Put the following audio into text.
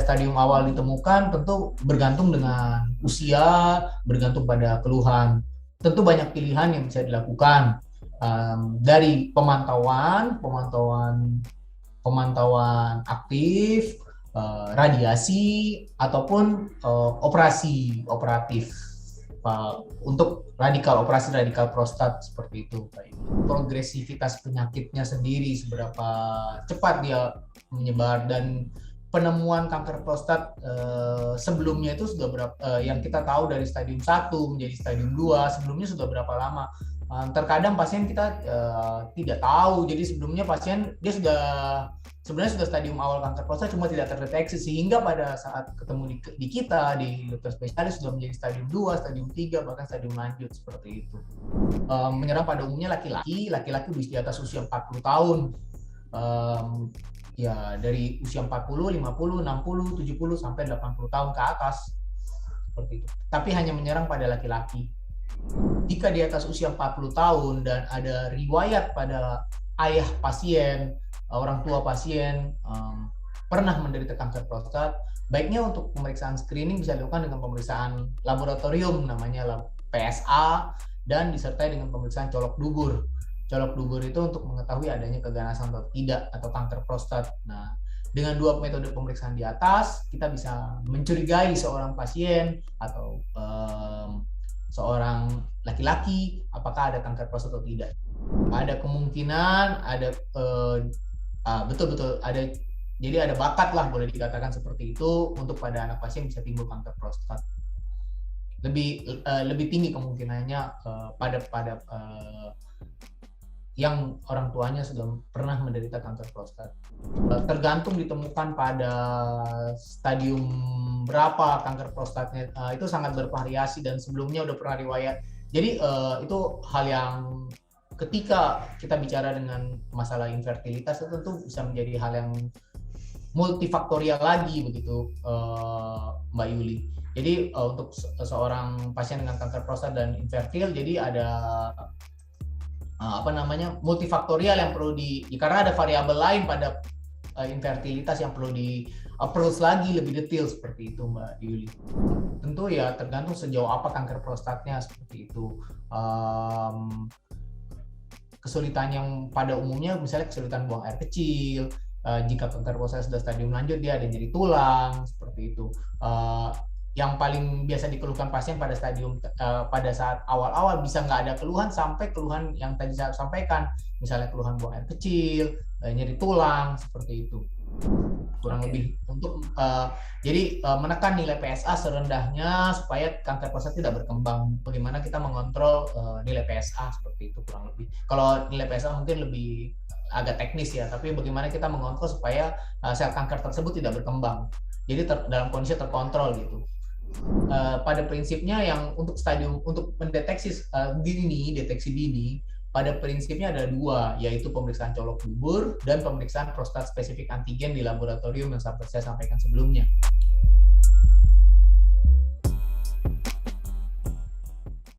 stadium awal ditemukan tentu bergantung dengan usia, bergantung pada keluhan. Tentu banyak pilihan yang bisa dilakukan dari pemantauan aktif, radiasi ataupun operasi operatif untuk operasi radikal prostat seperti itu. Progresivitas penyakitnya sendiri seberapa cepat dia menyebar dan penemuan kanker prostat sebelumnya itu sudah berapa yang kita tahu dari stadium 1 menjadi stadium 2 sebelumnya sudah berapa lama. Terkadang pasien kita tidak tahu, jadi sebelumnya pasien dia sebenarnya sudah stadium awal kanker prostat cuma tidak terdeteksi, sehingga pada saat ketemu di kita di dokter spesialis sudah menjadi stadium 2, stadium 3, bahkan stadium lanjut seperti itu. Menyerang pada umumnya laki-laki di atas usia 40 tahun. Ya dari usia 40, 50, 60, 70 sampai 80 tahun ke atas. Seperti itu. Tapi hanya menyerang pada laki-laki. Jika di atas usia 40 tahun dan ada riwayat pada ayah pasien, orang tua pasien pernah menderita kanker prostat, baiknya untuk pemeriksaan screening bisa dilakukan dengan pemeriksaan laboratorium namanya PSA dan disertai dengan pemeriksaan colok dubur. Colok dubur itu untuk mengetahui adanya keganasan atau tidak atau kanker prostat. Nah, dengan dua metode pemeriksaan di atas, kita bisa mencurigai seorang pasien atau seorang laki-laki apakah ada kanker prostat atau tidak. Ada kemungkinan betul-betul ada, jadi ada bakat lah boleh dikatakan seperti itu untuk pada anak pasien bisa timbul kanker prostat. Lebih tinggi kemungkinannya pada yang orang tuanya sudah pernah menderita kanker prostat. Tergantung ditemukan pada stadium berapa kanker prostatnya, itu sangat bervariasi dan sebelumnya udah pernah riwayat. Jadi itu hal yang ketika kita bicara dengan masalah infertilitas itu tentu bisa menjadi hal yang multifaktorial lagi begitu, Mbak Yuli. Jadi untuk seorang pasien dengan kanker prostat dan infertil, jadi ada multifaktorial yang perlu karena ada variabel lain pada infertilitas yang perlu di-approach lagi lebih detail seperti itu, Mbak Yuli. Tentu ya tergantung sejauh apa kanker prostatnya seperti itu. Kesulitan yang pada umumnya misalnya kesulitan buang air kecil, jika kanker prostat sudah stadium lanjut dia ada nyeri tulang seperti itu. Yang paling biasa dikeluhkan pasien pada saat awal-awal bisa nggak ada keluhan sampai keluhan yang tadi saya sampaikan, misalnya keluhan buang air kecil, nyeri tulang seperti itu. Kurang lebih untuk jadi menekan nilai PSA serendahnya supaya kanker prostat tidak berkembang. Bagaimana kita mengontrol nilai PSA seperti itu kurang lebih. Kalau nilai PSA mungkin lebih agak teknis ya, tapi bagaimana kita mengontrol supaya sel kanker tersebut tidak berkembang. Jadi dalam kondisi terkontrol gitu. Pada prinsipnya yang untuk mendeteksi deteksi dini, pada prinsipnya ada dua, yaitu pemeriksaan colok dubur dan pemeriksaan prostat spesifik antigen di laboratorium yang saya sampaikan sebelumnya.